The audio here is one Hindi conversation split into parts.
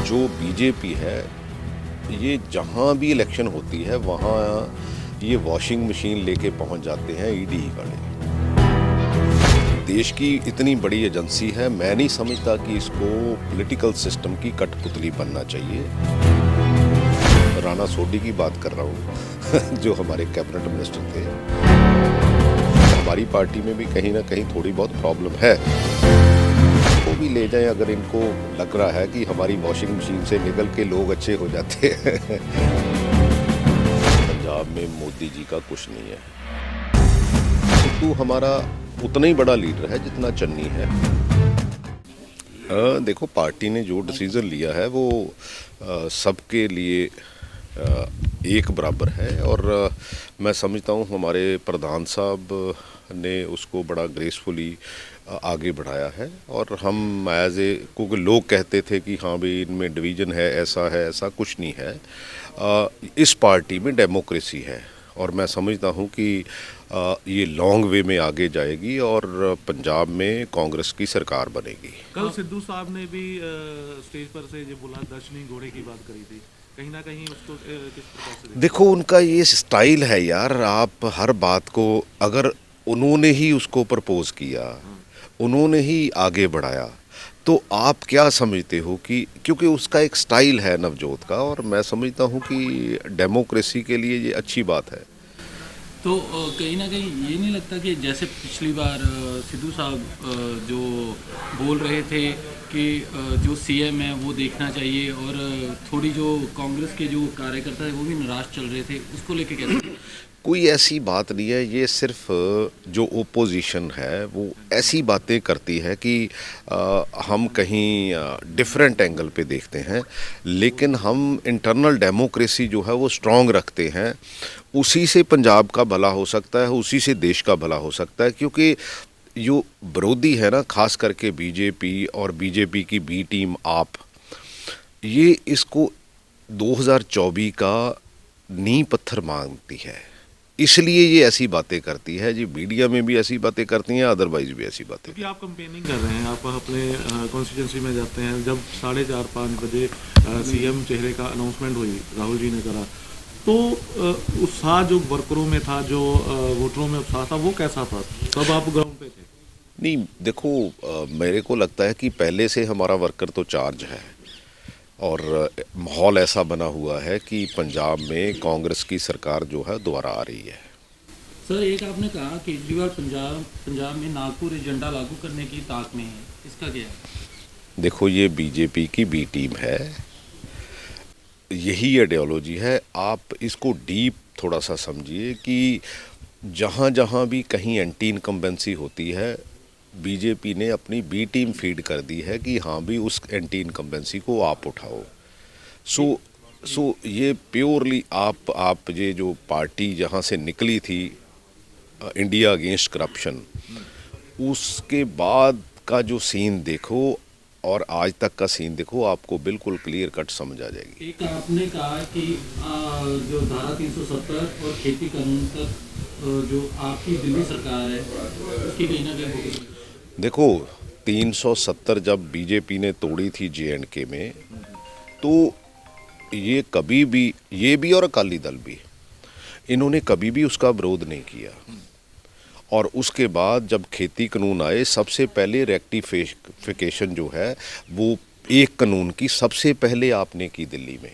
जो बीजेपी है, ये जहाँ भी इलेक्शन होती है वहाँ ये वॉशिंग मशीन लेके पहुँच जाते हैं ईडी वाले। देश की इतनी बड़ी एजेंसी है, मैं नहीं समझता कि इसको पॉलिटिकल सिस्टम की कठपुतली बनना चाहिए। राणा सोढी की बात कर रहा हूँ जो हमारे कैबिनेट मिनिस्टर थे। हमारी पार्टी में भी कहीं ना कहीं थोड़ी बहुत प्रॉब्लम है, वो भी ले जाएं अगर इनको लग रहा है कि हमारी वॉशिंग मशीन से निकल के लोग अच्छे हो जाते हैं। पंजाब में मोदी जी का कुछ नहीं है। सिद्धू हमारा उतना ही बड़ा लीडर है जितना चन्नी है। देखो, पार्टी ने जो डिसीज़न लिया है वो सबके लिए एक बराबर है, और मैं समझता हूँ हमारे प्रधान साहब ने उसको बड़ा ग्रेसफुली आगे बढ़ाया है। और हम एज ए, क्योंकि लोग कहते थे कि हाँ भाई इनमें डिवीज़न है, ऐसा कुछ नहीं है। इस पार्टी में डेमोक्रेसी है, और मैं समझता हूँ कि ये लॉन्ग वे में आगे जाएगी और पंजाब में कांग्रेस की सरकार बनेगी। कल सिद्धू साहब ने भी स्टेज पर से जो बोला दर्शनी घोड़े की बात करी थी, कहीं ना कहीं उसको किस प्रकार से देखो, उनका ये स्टाइल है यार। आप हर बात को, अगर उन्होंने ही उसको प्रपोज किया, उन्होंने ही आगे बढ़ाया, तो आप क्या समझते हो कि, क्योंकि उसका एक स्टाइल है नवजोत का, और मैं समझता हूँ कि डेमोक्रेसी के लिए ये अच्छी बात है। तो कहीं ना कहीं ये नहीं लगता कि जैसे पिछली बार सिद्धू साहब जो बोल रहे थे कि जो सीएम है वो देखना चाहिए, और थोड़ी जो कांग्रेस के जो कार्यकर्ता है वो भी नाराज चल रहे थे, उसको लेके कैसे? कोई ऐसी बात नहीं है, ये सिर्फ जो ओपोजिशन है वो ऐसी बातें करती है कि हम कहीं डिफरेंट एंगल पे देखते हैं, लेकिन हम इंटरनल डेमोक्रेसी जो है वो स्ट्रॉन्ग रखते हैं। उसी से पंजाब का भला हो सकता है, उसी से देश का भला हो सकता है। क्योंकि जो विरोधी है ना, खास करके बीजेपी और बीजेपी की बी टीम आप, ये इसको 2024 का नींव पत्थर मांगती है, इसलिए ये ऐसी बातें करती है। जी, मीडिया में भी ऐसी बातें करती हैं, अदरवाइज भी ऐसी बातें। क्योंकि आप कैंपेनिंग कर रहे हैं, आप अपने कॉन्स्टिट्यूंसी में जाते हैं, जब 4:30-5 बजे सीएम चेहरे का अनाउंसमेंट हुई, राहुल जी ने करा, तो उत्साह जो वर्करों में था, जो वोटरों में उत्साह था, वो कैसा था? तब आप ग्राउंड पे थे? नहीं, देखो, मेरे को लगता है कि पहले से हमारा वर्कर तो चार्ज है, और माहौल ऐसा बना हुआ है कि पंजाब में कांग्रेस की सरकार जो है दोबारा आ रही है। सर, एक आपने कहा केजरीवाल पंजाब में नागपुर एजेंडा लागू करने की ताक में है, इसका क्या है? देखो, ये बीजेपी की बी टीम है, यही आइडियोलॉजी है। आप इसको डीप थोड़ा सा समझिए कि जहाँ जहाँ भी कहीं एंटी इनकम्बेंसी होती है, बीजेपी ने अपनी बी टीम फीड कर दी है कि हाँ भी उस एंटी इनकम्बेंसी को आप उठाओ। सो ये प्योरली आप ये जो पार्टी जहाँ से निकली थी, इंडिया अगेंस्ट करप्शन, उसके बाद का जो सीन देखो और आज तक का सीन देखो, आपको बिल्कुल क्लियर कट समझ आ जाएगी। एक आपने कहा कि जो धारा 370 और खेती कानून तक जो आपकी दिल्ली सरकार है उसकी कहीं ना कहीं, देखो, 370 जब बीजेपी ने तोड़ी थी JNK में, तो ये कभी भी, ये भी और अकाली दल भी, इन्होंने कभी भी उसका विरोध नहीं किया। और उसके बाद जब खेती कानून आए, सबसे पहले रेक्टिफिकेशन जो है वो एक कानून की सबसे पहले आपने की दिल्ली में,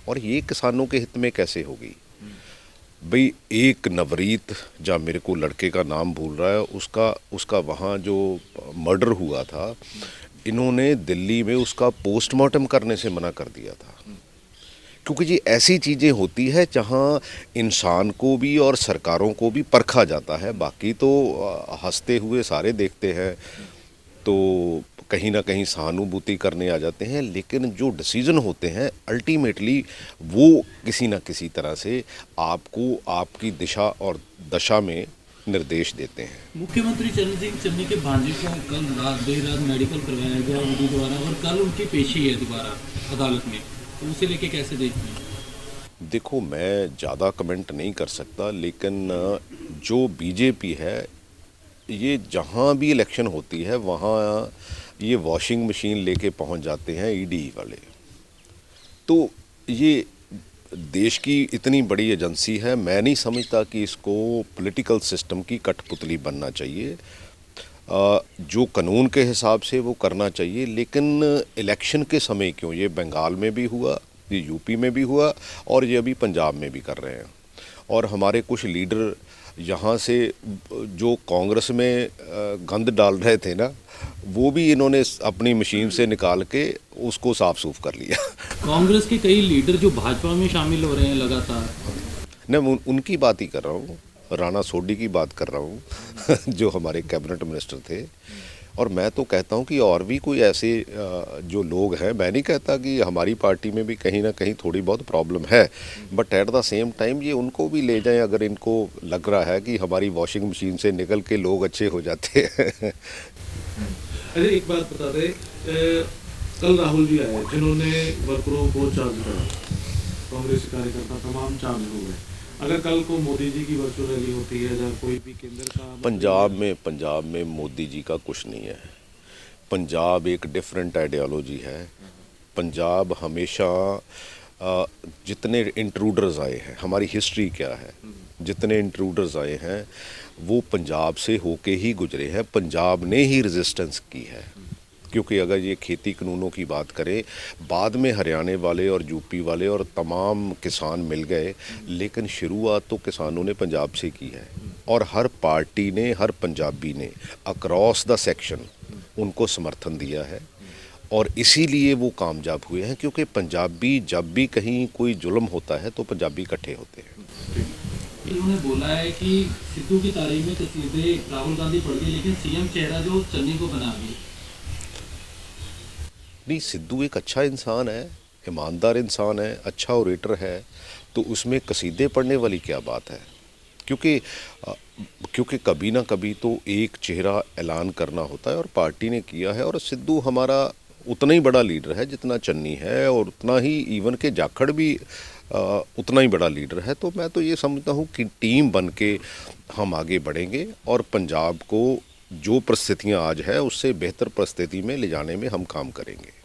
और ये किसानों के हित में कैसे होगी भाई? एक नवरीत, जहाँ मेरे को लड़के का नाम भूल रहा है, उसका वहाँ जो मर्डर हुआ था, इन्होंने दिल्ली में उसका पोस्टमार्टम करने से मना कर दिया था। क्योंकि ये ऐसी चीज़ें होती है जहाँ इंसान को भी और सरकारों को भी परखा जाता है। बाकी तो हंसते हुए सारे देखते हैं, तो कहीं ना कहीं सहानुभूति करने आ जाते हैं, लेकिन जो डिसीजन होते हैं अल्टीमेटली वो किसी ना किसी तरह से आपको आपकी दिशा और दशा में निर्देश देते हैं। मुख्यमंत्री चरण सिंह चन्नी के भांजे को कल देर रात मेडिकल करवाया गया ईडी द्वारा, और कल उनकी पेशी है दोबारा अदालत में, तो उसे लेके कैसे देखते हैं? देखो, मैं ज़्यादा कमेंट नहीं कर सकता, लेकिन जो बीजेपी है, ये जहाँ भी इलेक्शन होती है वहाँ ये वॉशिंग मशीन लेके पहुँच जाते हैं ईडी वाले। तो ये देश की इतनी बड़ी एजेंसी है, मैं नहीं समझता कि इसको पॉलिटिकल सिस्टम की कठपुतली बनना चाहिए। जो कानून के हिसाब से वो करना चाहिए, लेकिन इलेक्शन के समय क्यों? ये बंगाल में भी हुआ, ये यूपी में भी हुआ और ये अभी पंजाब में भी कर रहे हैं। और हमारे कुछ लीडर यहाँ से जो कांग्रेस में गंद डाल रहे थे ना, वो भी इन्होंने अपनी मशीन से निकाल के उसको साफ सूफ कर लिया। कांग्रेस के कई लीडर जो भाजपा में शामिल हो रहे हैं लगातार। मैं उनकी बात ही कर रहा हूँ, राणा सोडी की बात कर रहा हूँ जो हमारे कैबिनेट मिनिस्टर थे। और मैं तो कहता हूँ कि और भी कोई ऐसे जो लोग हैं, मैं नहीं कहता कि हमारी पार्टी में भी कहीं ना कहीं थोड़ी बहुत प्रॉब्लम है, but at the same time ये उनको भी ले जाएं अगर इनको लग रहा है कि हमारी वॉशिंग मशीन से निकल के लोग अच्छे हो जाते हैं। अरे एक बात बता दे, कल राहुल जी आए जिन्होंने वर्करों को चार्ज करा, कांग्रेस कार्यकर्ता तमाम चार्ज हो गए। अगर कल को मोदी जी की वर्चुअल रैली होती है या कोई भी केंद्र का पंजाब में मोदी जी का कुछ नहीं है। पंजाब एक डिफरेंट आइडियोलॉजी है। पंजाब हमेशा जितने इंट्रूडर्स आए हैं, हमारी हिस्ट्री क्या है, जितने इंट्रूडर्स आए हैं वो पंजाब से होके ही गुजरे हैं। पंजाब ने ही रेजिस्टेंस की है। क्योंकि अगर ये खेती कानूनों की बात करें, बाद में हरियाणा वाले और यूपी वाले और तमाम किसान मिल गए, लेकिन शुरुआत तो किसानों ने पंजाब से की है। और हर पार्टी ने, हर पंजाबी ने अक्रॉस द सेक्शन उनको समर्थन दिया है और इसीलिए वो कामयाब हुए हैं। क्योंकि पंजाबी जब भी कहीं कोई जुल्म होता है तो पंजाबी इकट्ठे होते हैं। इन्होंने बोला है कि सिद्धू की तारीफ में तस्वीरें राहुल गांधी पढ़ गई, लेकिन सीएम चेहरा जो चन्नी को बना गई। नहीं, सिद्धू एक अच्छा इंसान है, ईमानदार इंसान है, अच्छा ओरेटर है, तो उसमें कसीदे पढ़ने वाली क्या बात है? क्योंकि कभी ना कभी तो एक चेहरा ऐलान करना होता है और पार्टी ने किया है। और सिद्धू हमारा उतना ही बड़ा लीडर है जितना चन्नी है, और उतना ही इवन के जाखड़ भी उतना ही बड़ा लीडर है। तो मैं तो ये समझता हूँ कि टीम बन के हम आगे बढ़ेंगे और पंजाब को जो परिस्थितियाँ आज है उससे बेहतर परिस्थिति में ले जाने में हम काम करेंगे।